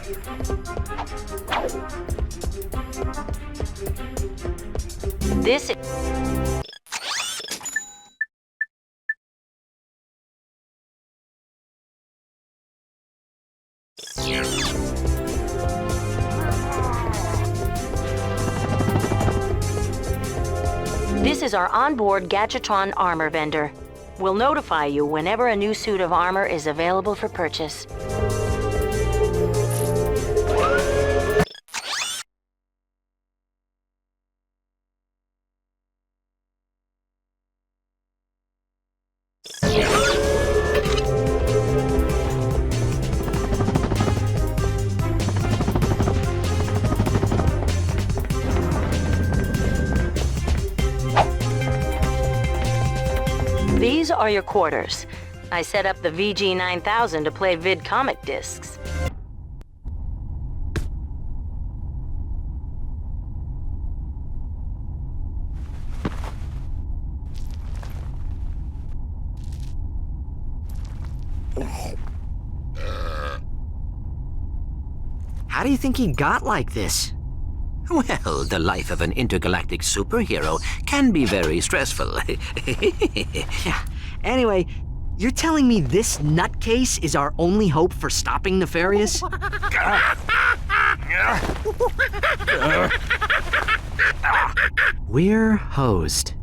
This is our onboard Gadgetron armor vendor. We'll notify you whenever a new suit of armor is available for purchase. These are your quarters. I set up the VG9000 to play vid comic discs. How do you think he got like this? Well, the life of an intergalactic superhero can be very stressful. Yeah. Anyway, you're telling me this nutcase is our only hope for stopping Nefarious? We're hosed.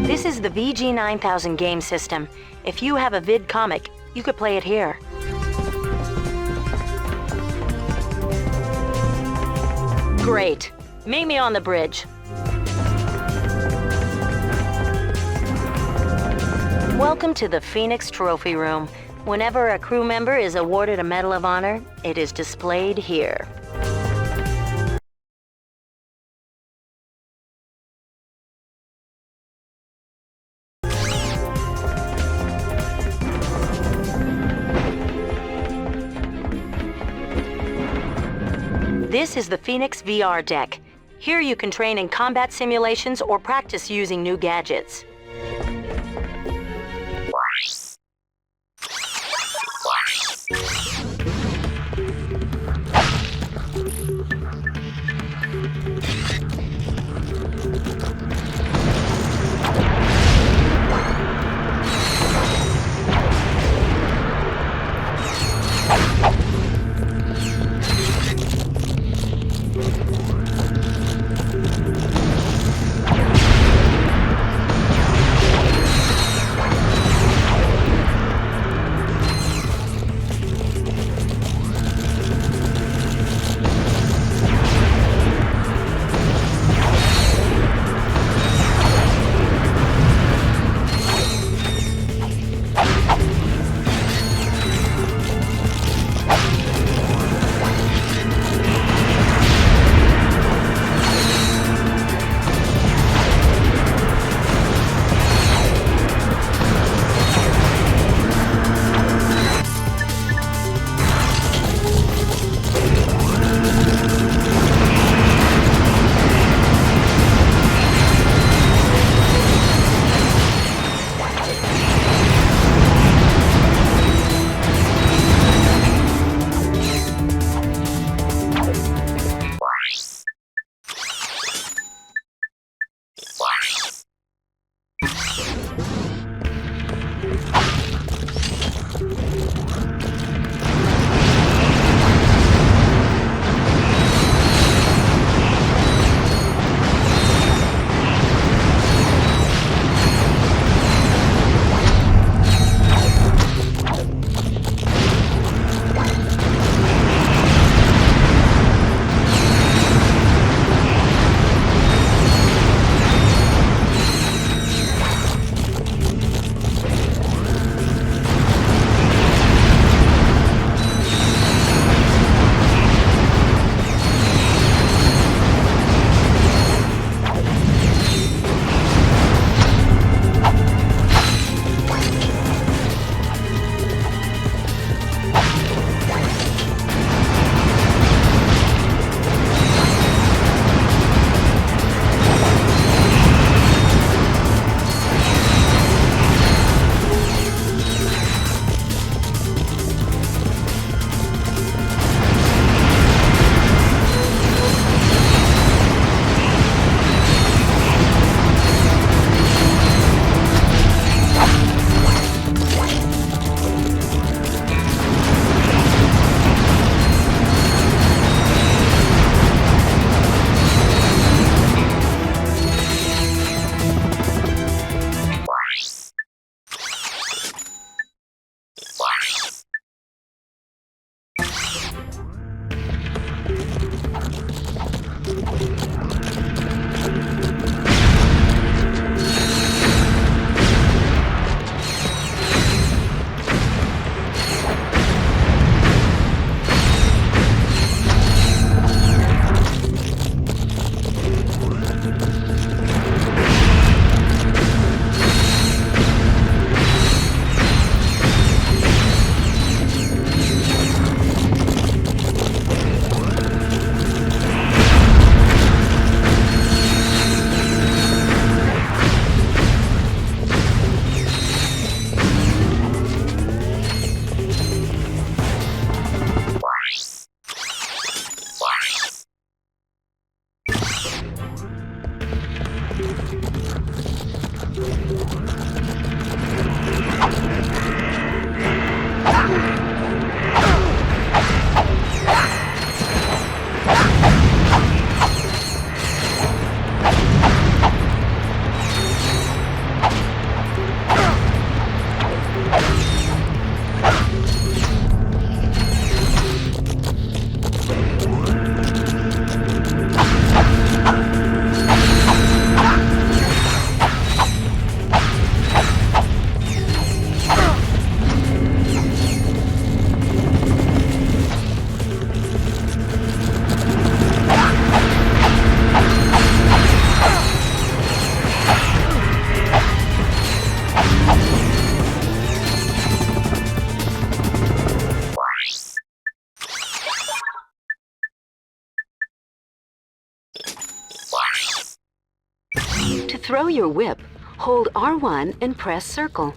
This is the VG9000 game system. If you have a vid comic, you could play it here. Great. Meet me on the bridge. Welcome to the Phoenix Trophy Room. Whenever a crew member is awarded a Medal of Honor, it is displayed here. This is the Phoenix VR deck. Here you can train in combat simulations or practice using new gadgets. throw your whip, hold R1 and press circle.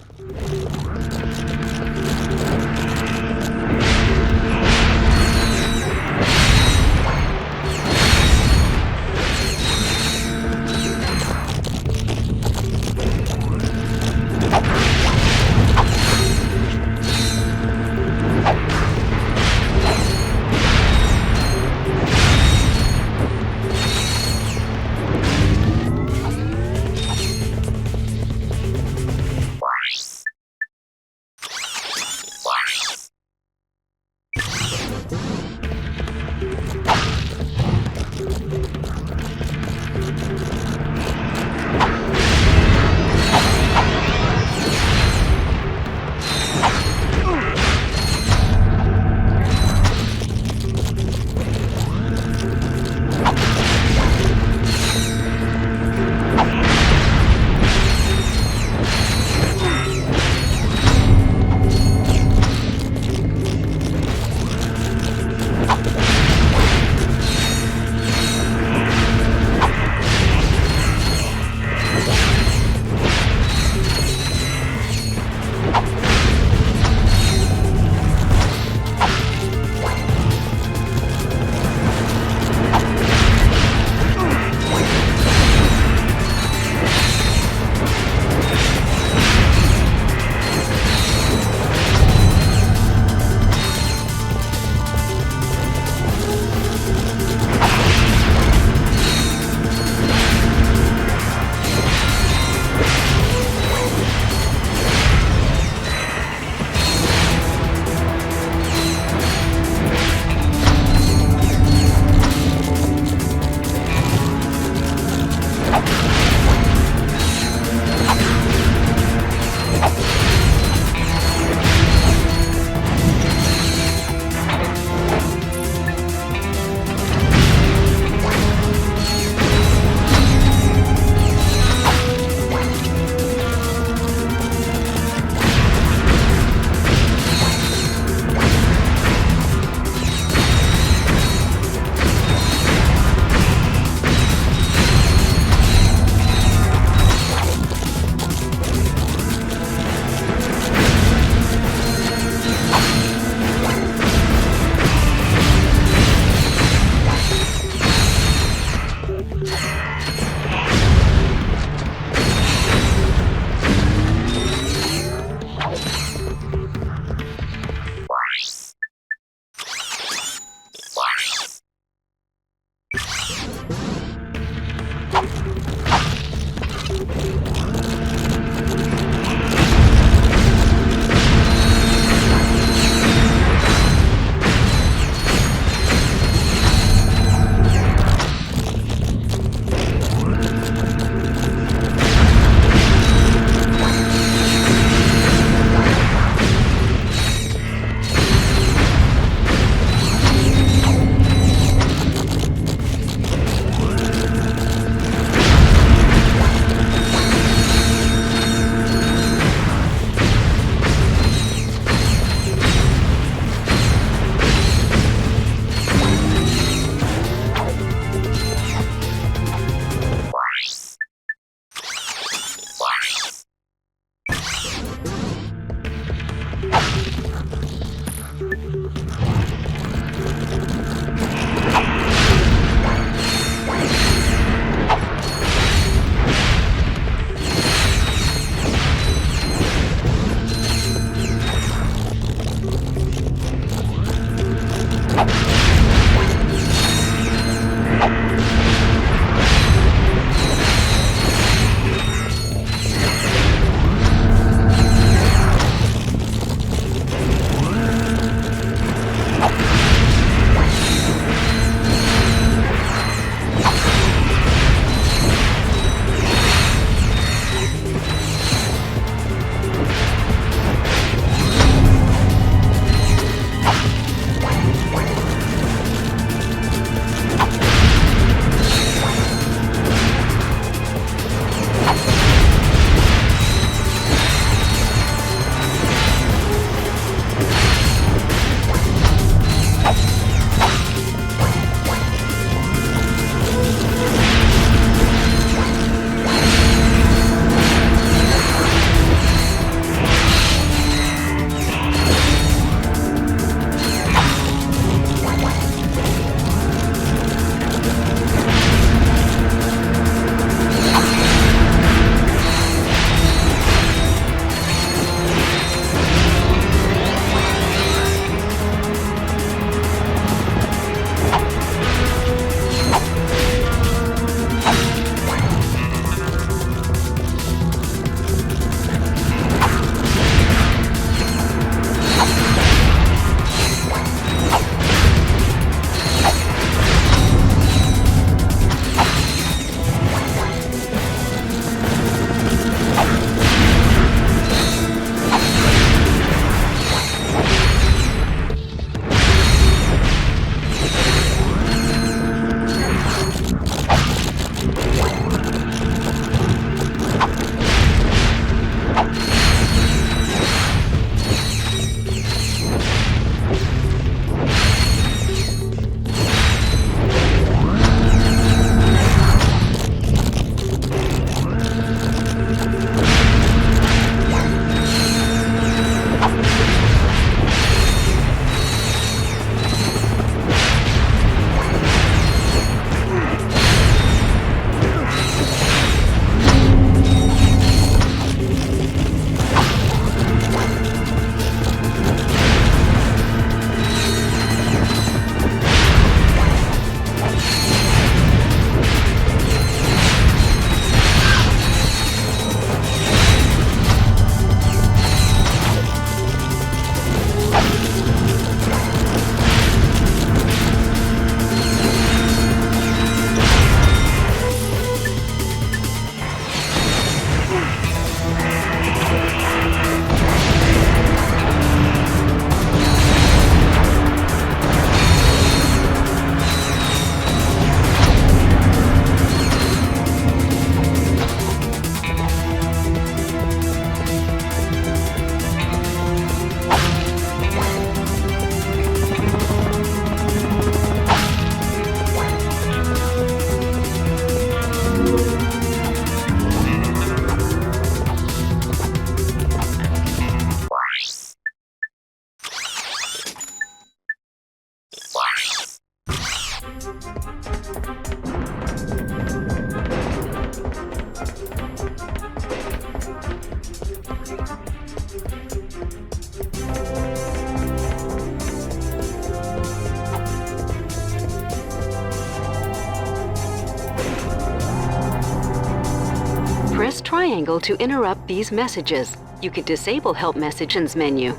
triangle to interrupt these messages. You can disable Help Messages menu.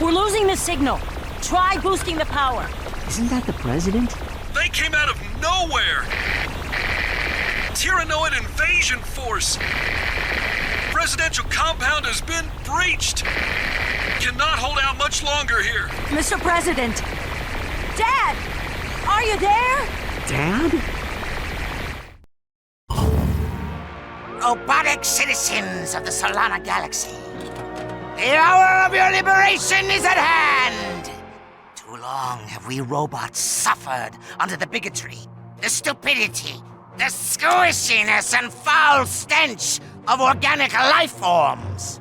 We're losing the signal. Try boosting the power. Isn't that the president? They came out of nowhere! Tyrannoid invasion force! Presidential compound has been breached! Cannot hold out much longer here. Mr. President! Dad! Are you there? Dad? Robotic citizens of the Solana Galaxy, the hour of your liberation is at hand! Too long have we robots suffered under the bigotry, the stupidity, the squishiness and foul stench of organic life forms.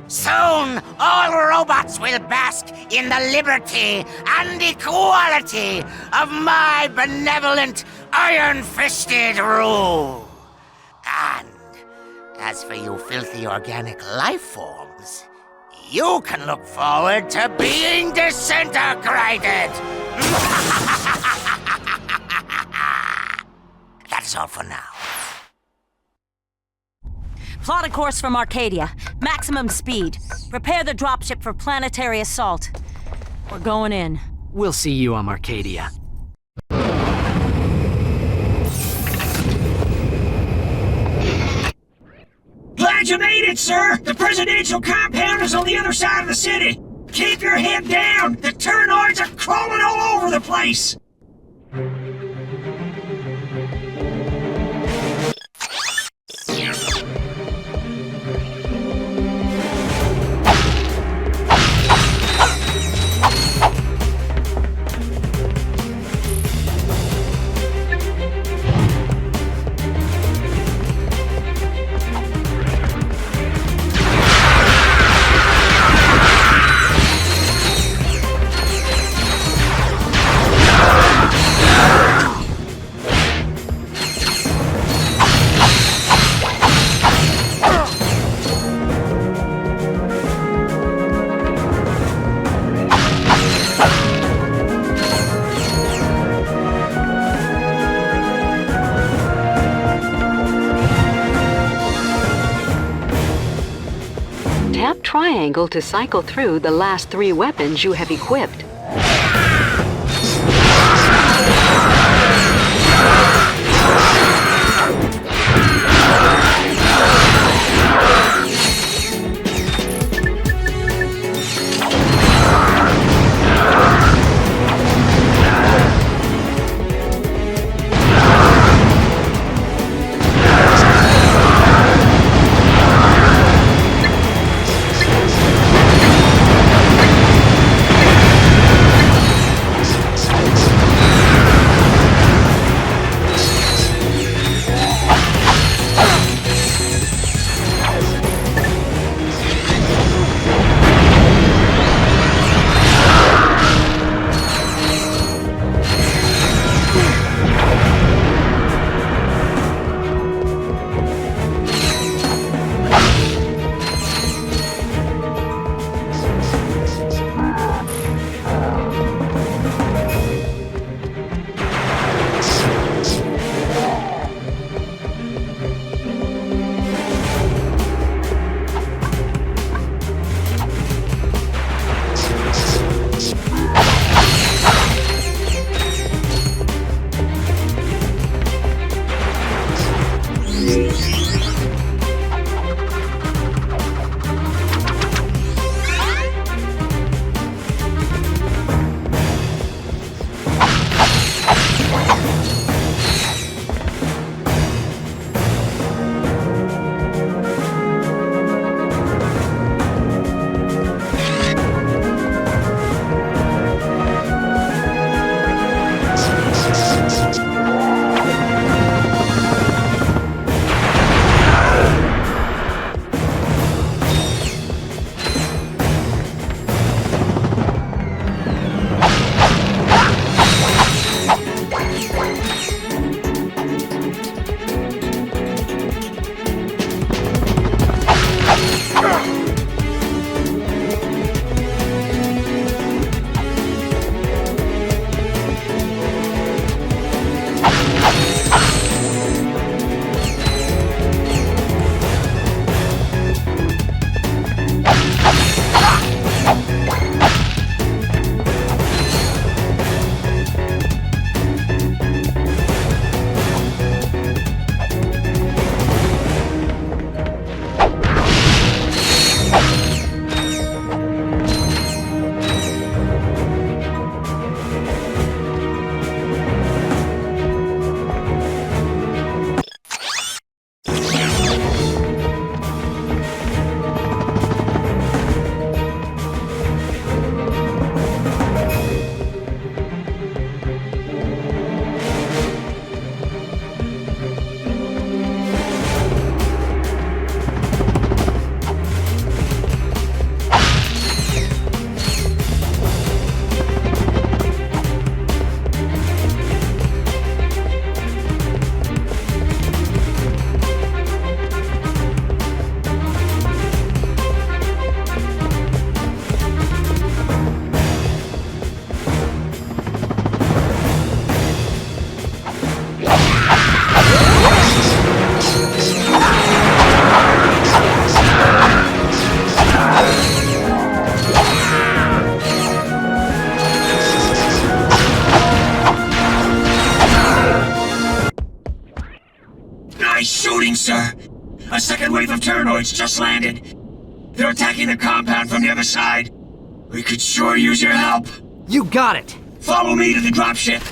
Soon, all robots will bask in the liberty and equality of my benevolent, iron-fisted rule. And as for you filthy organic life forms, you can look forward to being disintegrated. That's all for now. Plot a course from Arcadia. Maximum speed. Prepare the dropship for planetary assault. We're going in. We'll see you on Arcadia. Glad you made it, sir! The presidential compound is on the other side of the city! Keep your head down! The Tyrannoids are crawling all over the place! Tap triangle to cycle through the last 3 weapons you have equipped. Nice shooting, sir. A second wave of Turnoids just landed. They're attacking the compound from the other side. We could sure use your help. You got it. Follow me to the dropship.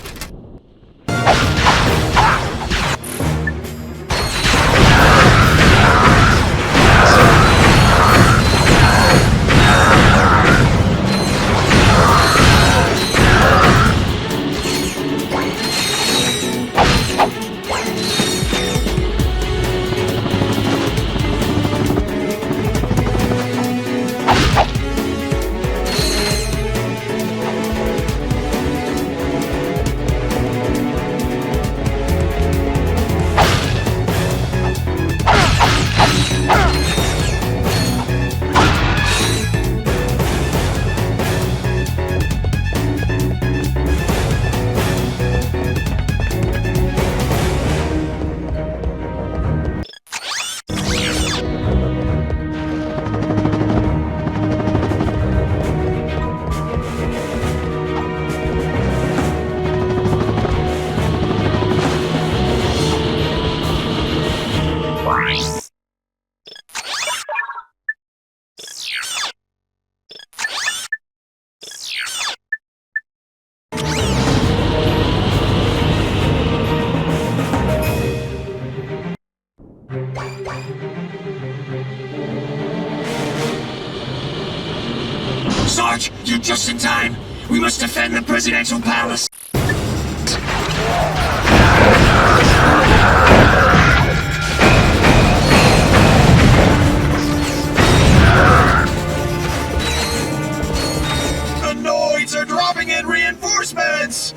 Sarge, you're just in time. We must defend the presidential palace. The Noids are dropping in reinforcements!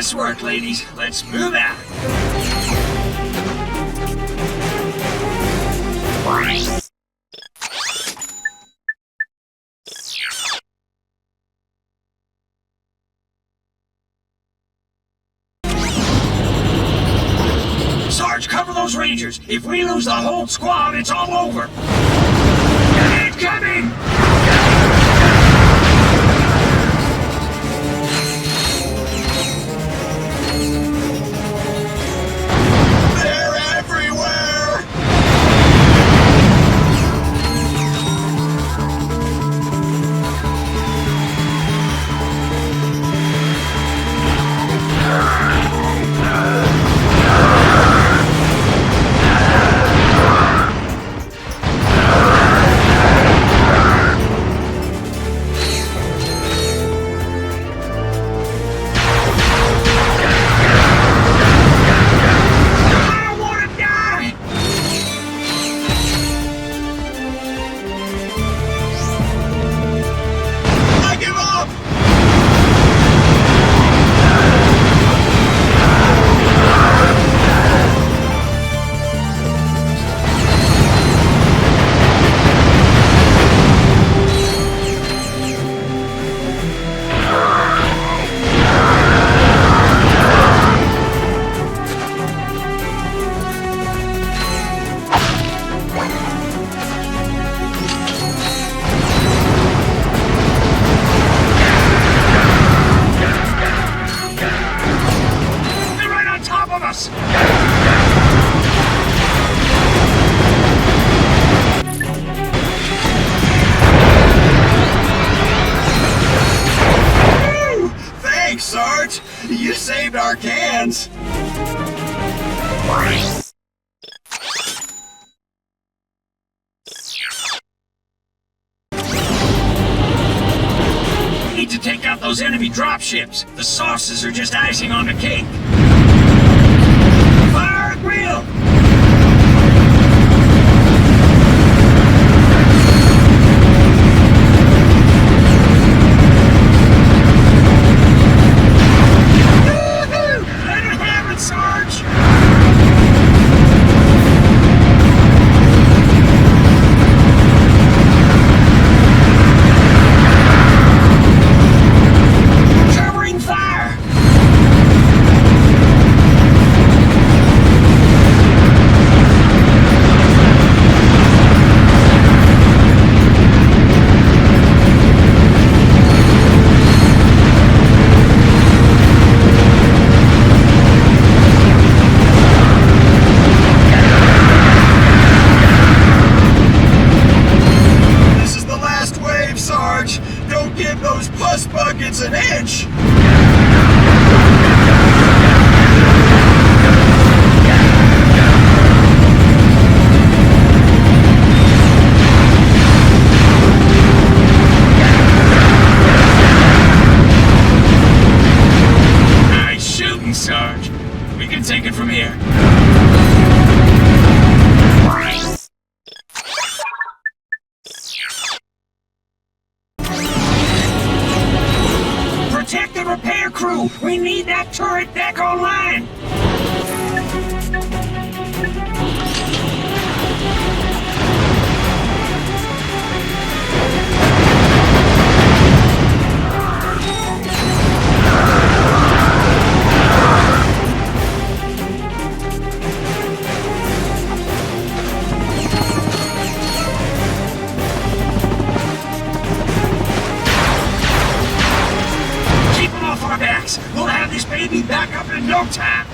Nice work, ladies. Let's move out. Sarge, cover those Rangers. If we lose the whole squad, it's all over. Incoming! saved our cans. We need to take out those enemy dropships. The sauces are just icing on the cake. Fire at will! Let it happen, Sarge! Covering fire! This is the last wave, Sarge! Don't give those pus buckets an inch! Nice shooting, Sarge. We can take it from here. Protect the repair crew! We need that turret back online! Keep them off our backs! We'll have this baby back up in no time!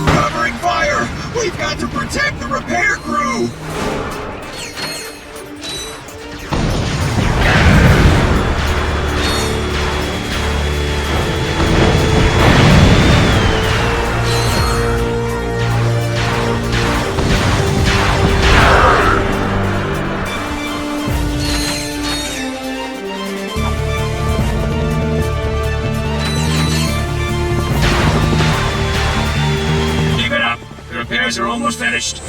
Covering fire! We've got to protect the repair crew! Keep it up! The repairs are almost finished.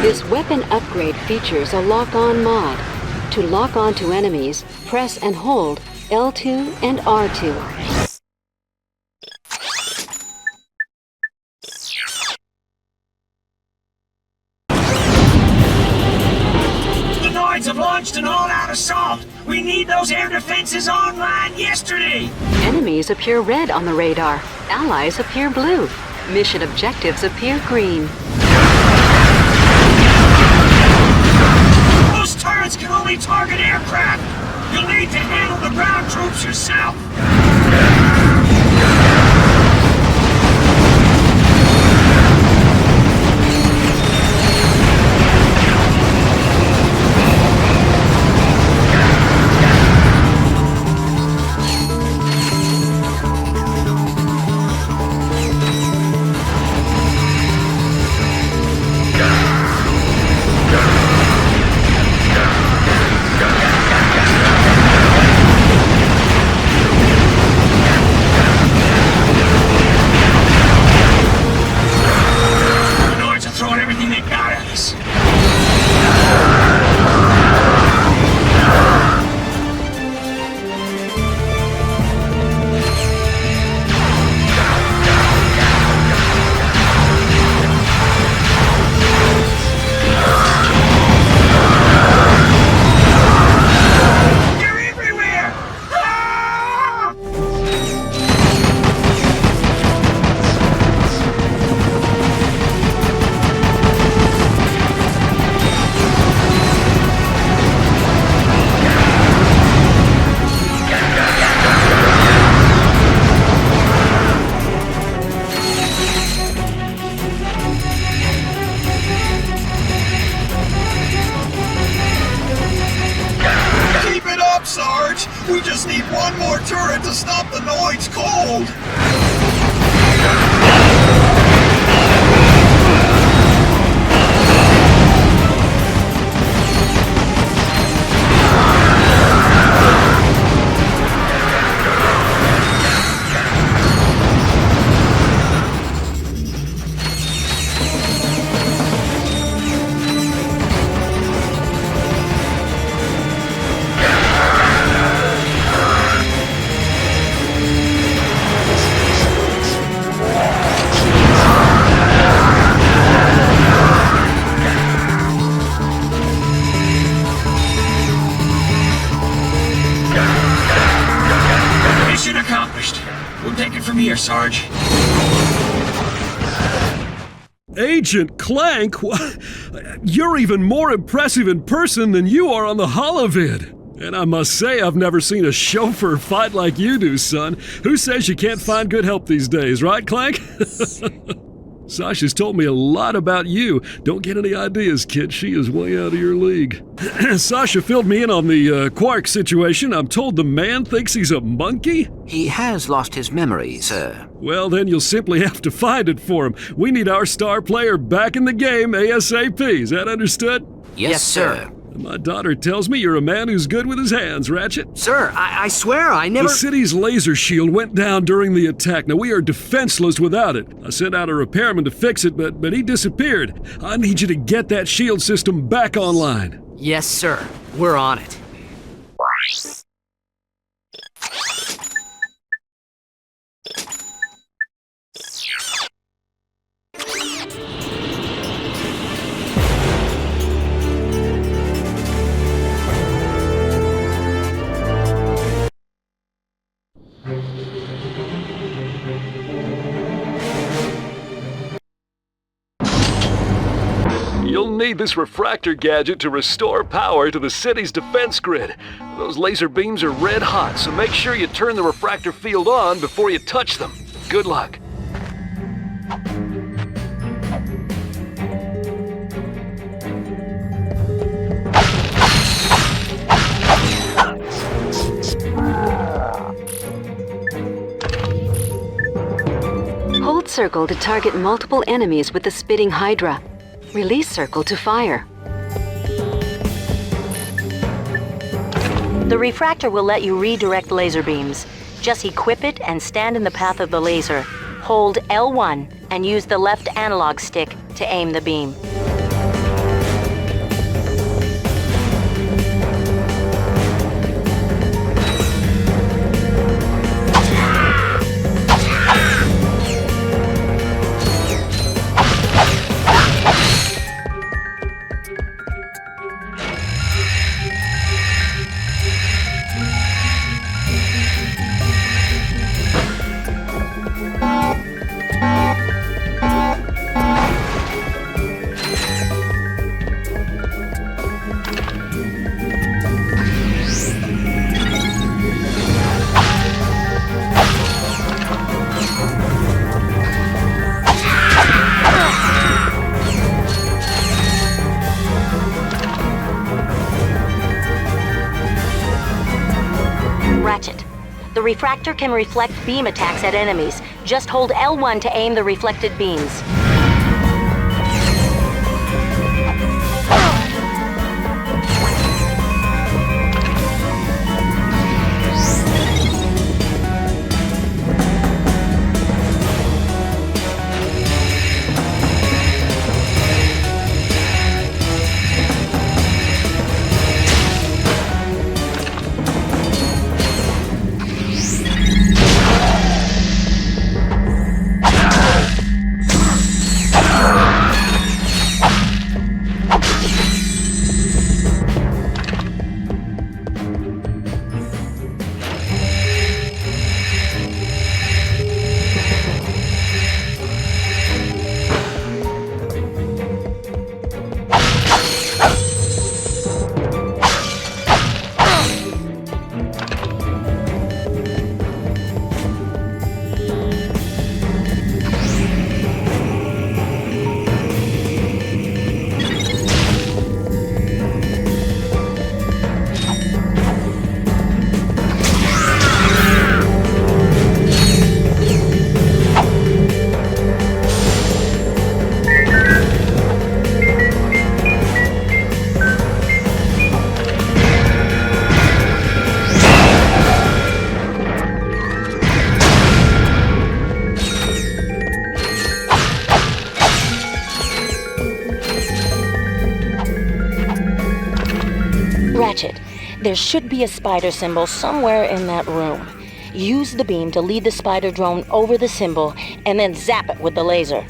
This weapon upgrade features a lock-on mod. To lock on to enemies, press and hold L2 and R2. The Noids have launched an all-out assault! We need those air defenses online yesterday! Enemies appear red on the radar. Allies appear blue. Mission objectives appear green. Those turrets can only target aircraft! You'll need to handle the ground troops yourself! hold! Mission accomplished. We'll take it from here, Sarge. Agent Clank? You're even more impressive in person than you are on the holovid. And I must say, I've never seen a chauffeur fight like you do, son. Who says you can't find good help these days, right, Clank? Sasha's told me a lot about you. Don't get any ideas, kid. She is way out of your league. Sasha filled me in on the Quark situation. I'm told the man thinks he's a monkey? He has lost his memory, sir. Well, then you'll simply have to find it for him. We need our star player back in the game ASAP. Is that understood? Yes, sir. My daughter tells me you're a man who's good with his hands, Ratchet. Sir, I swear I never... The city's laser shield went down during the attack. Now, we are defenseless without it. I sent out a repairman to fix it, but he disappeared. I need you to get that shield system back online. Yes, sir. We're on it. You'll need this refractor gadget to restore power to the city's defense grid. Those laser beams are red hot, so make sure you turn the refractor field on before you touch them. Good luck. Hold circle to target multiple enemies with the spitting Hydra. Release circle to fire. The refractor will let you redirect laser beams. Just equip it and stand in the path of the laser. Hold L1 and use the left analog stick to aim the beam. Ratchet. The refractor can reflect beam attacks at enemies. Just hold L1 to aim the reflected beams. There should be a spider symbol somewhere in that room. Use the beam to lead the spider drone over the symbol and then zap it with the laser.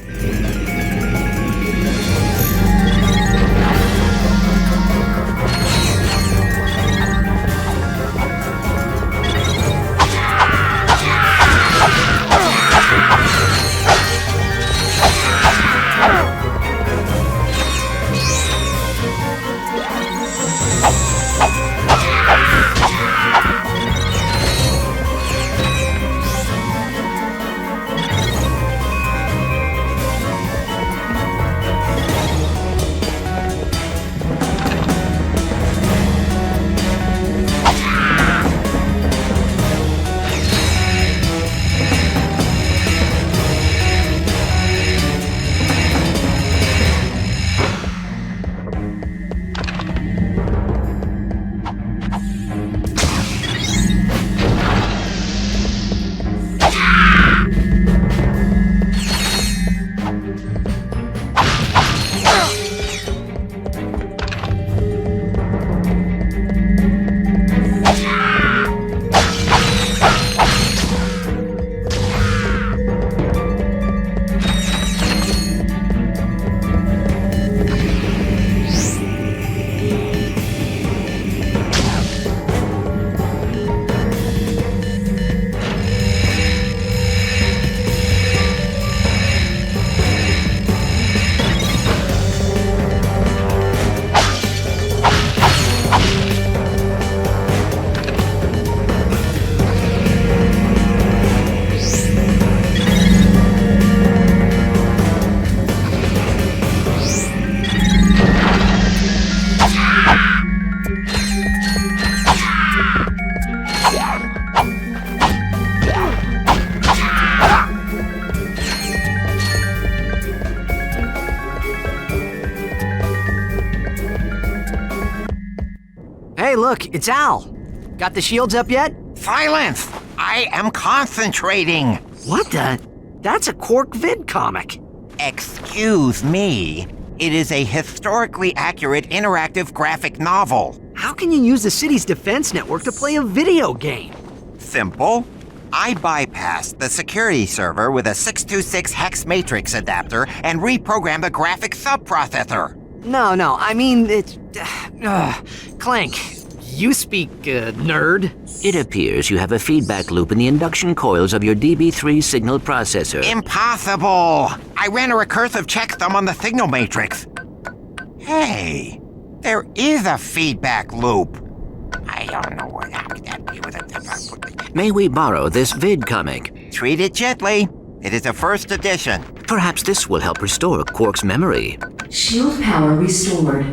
Hey, look, it's Al. Got the shields up yet? Silence! I am concentrating. What the? That's a Quark vid comic. Excuse me. It is a historically accurate interactive graphic novel. How can you use the city's defense network to play a video game? Simple. I bypassed the security server with a 626 hex matrix adapter and reprogrammed the graphic subprocessor. No, I mean, it's... Clank, you speak, nerd. It appears you have a feedback loop in the induction coils of your DB3 signal processor. Impossible! I ran a recursive checksum on the signal matrix. Hey, there is a feedback loop. I don't know what happened. May we borrow this vid comic? Treat it gently. It is a first edition. Perhaps this will help restore Quark's memory. Shield power restored.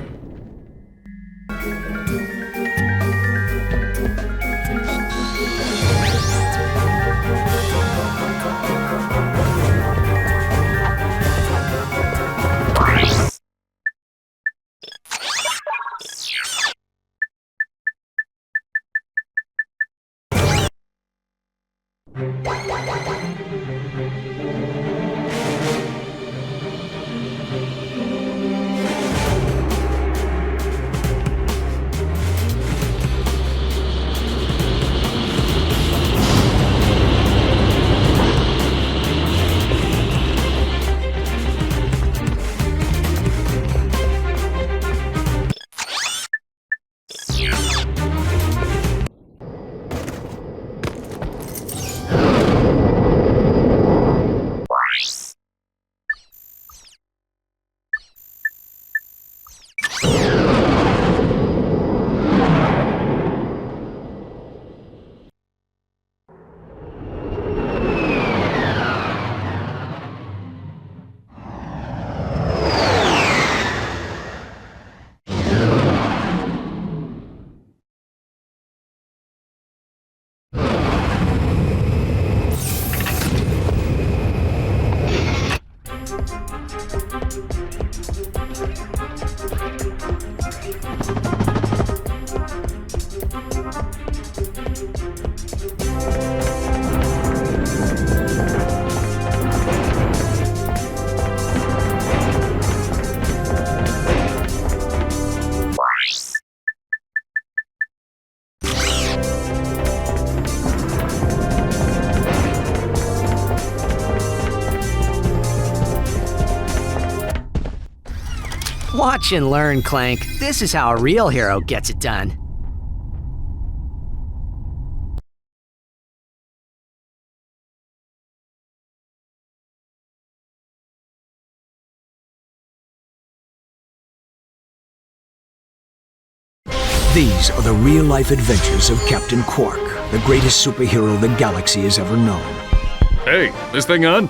Watch and learn, Clank. This is how a real hero gets it done. These are the real-life adventures of Captain Quark, the greatest superhero the galaxy has ever known. Hey, this thing on?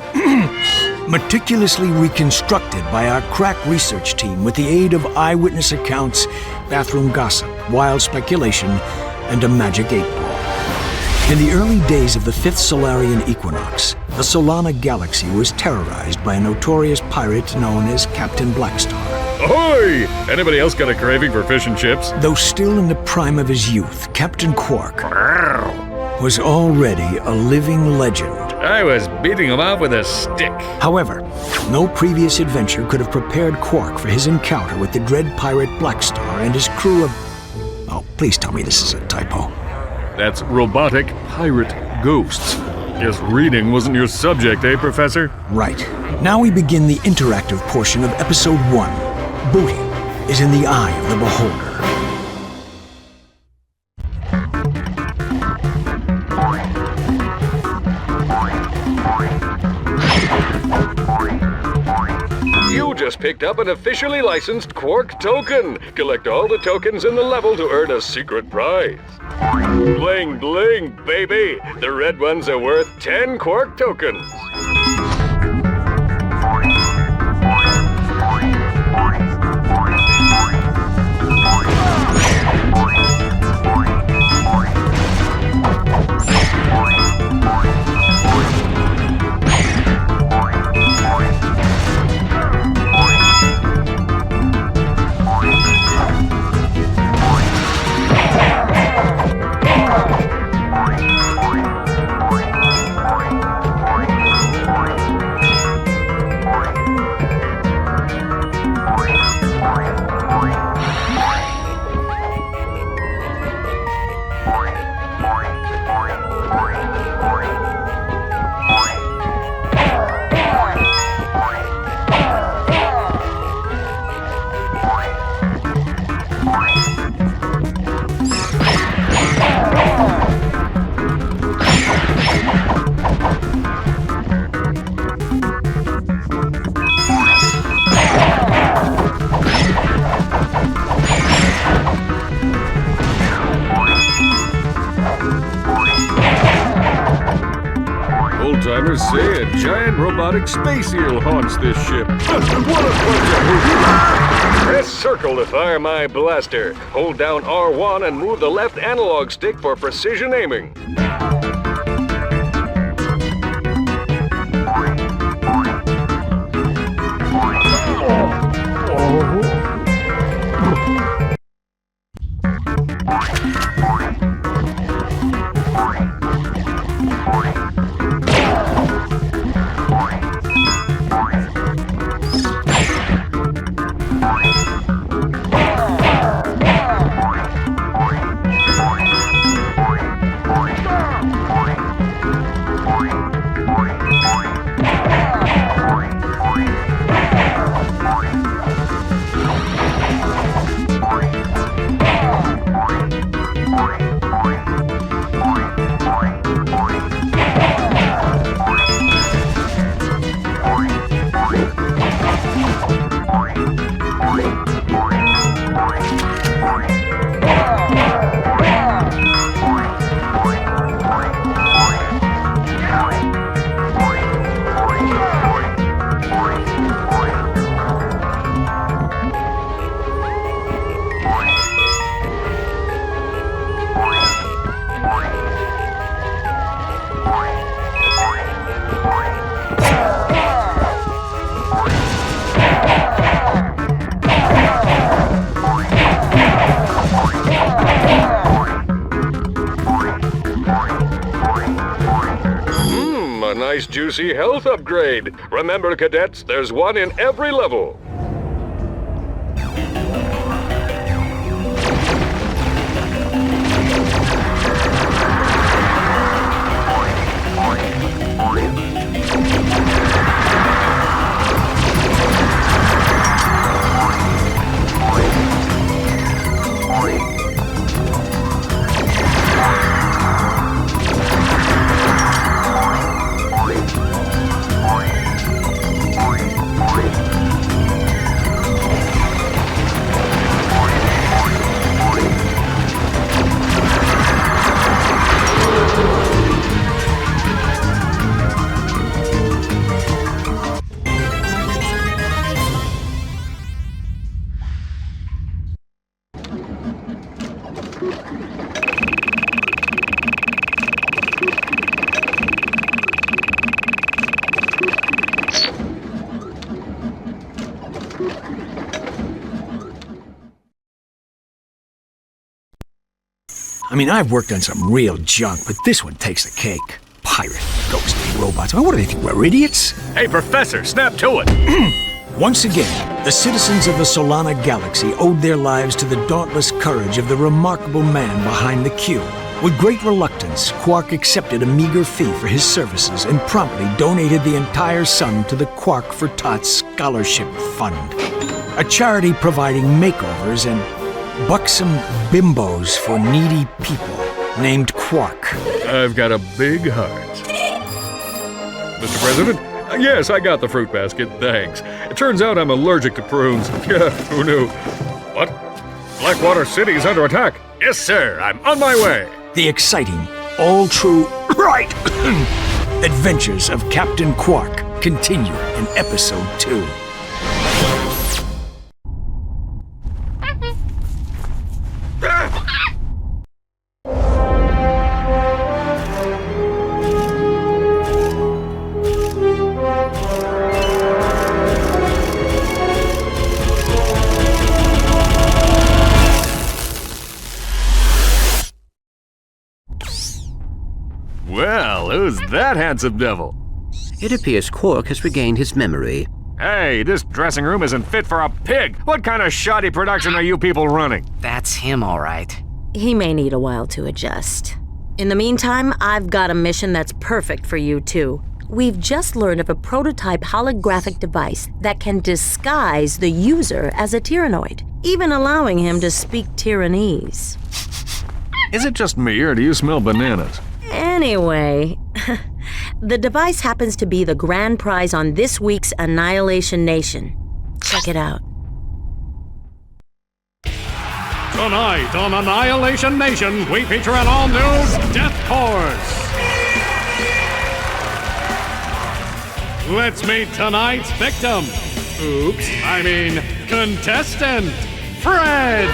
Meticulously reconstructed by our crack research team with the aid of eyewitness accounts, bathroom gossip, wild speculation, and a magic 8-ball. In the early days of the 5th Solarian equinox, the Solana galaxy was terrorized by a notorious pirate known as Captain Blackstar. Ahoy! Anybody else got a craving for fish and chips? Though still in the prime of his youth, Captain Quark was already a living legend. I was beating him off with a stick. However, no previous adventure could have prepared Quark for his encounter with the dread pirate Blackstar and his crew of... Oh, please tell me this is a typo. That's robotic pirate ghosts. Guess reading wasn't your subject, eh, Professor? Right. Now we begin the interactive portion of Episode 1. Booty is in the eye of the beholder. You just picked up an officially licensed Quark token. Collect all the tokens in the level to earn a secret prize. Bling bling, baby! The red ones are worth 10 Quark tokens. Old-timers say a giant robotic space eel haunts this ship. What a bunch of hooey! Press circle to fire my blaster. Hold down R1 and move the left analog stick for precision aiming. A nice juicy health upgrade. Remember, cadets, there's one in every level. mean, I've worked on some real junk, but this one takes the cake. Pirate, ghost, robots. I mean, what do they think, we're idiots? Hey, Professor, snap to it! Once again, the citizens of the Solana Galaxy owed their lives to the dauntless courage of the remarkable man behind the cube. With great reluctance, Quark accepted a meager fee for his services and promptly donated the entire sum to the Quark for Tots Scholarship Fund, a charity providing makeovers and buxom bimbos for needy people named Quark. I've got a big heart. Mr. President? Yes, I got the fruit basket, thanks. It turns out I'm allergic to prunes. Yeah, who knew? What? Blackwater City is under attack. Yes, sir, I'm on my way. The exciting, all-true, right, adventures of Captain Quark continue in Episode 2. Well, who's that handsome devil? It appears Quark has regained his memory. Hey, this dressing room isn't fit for a pig. What kind of shoddy production are you people running? That's him, all right. He may need a while to adjust. In the meantime, I've got a mission that's perfect for you two. We've just learned of a prototype holographic device that can disguise the user as a Tyrannoid, even allowing him to speak Tyrannese. Is it just me, or do you smell bananas? Anyway, the device happens to be the grand prize on this week's Annihilation Nation. Check it out. Tonight on Annihilation Nation, we feature an all-new Death Course. Let's meet tonight's victim. Contestant, Fred.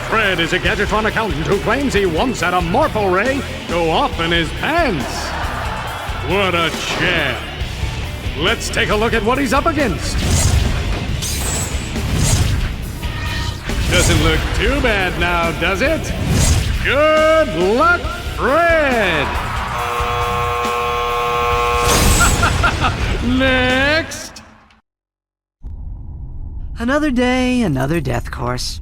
Fred is a Gadgetron accountant who claims he once had a Morpho Ray go off in his pants. What a champ. Let's take a look at what he's up against. Doesn't look too bad now, does it? Good luck, Fred! Next! Another day, another death course.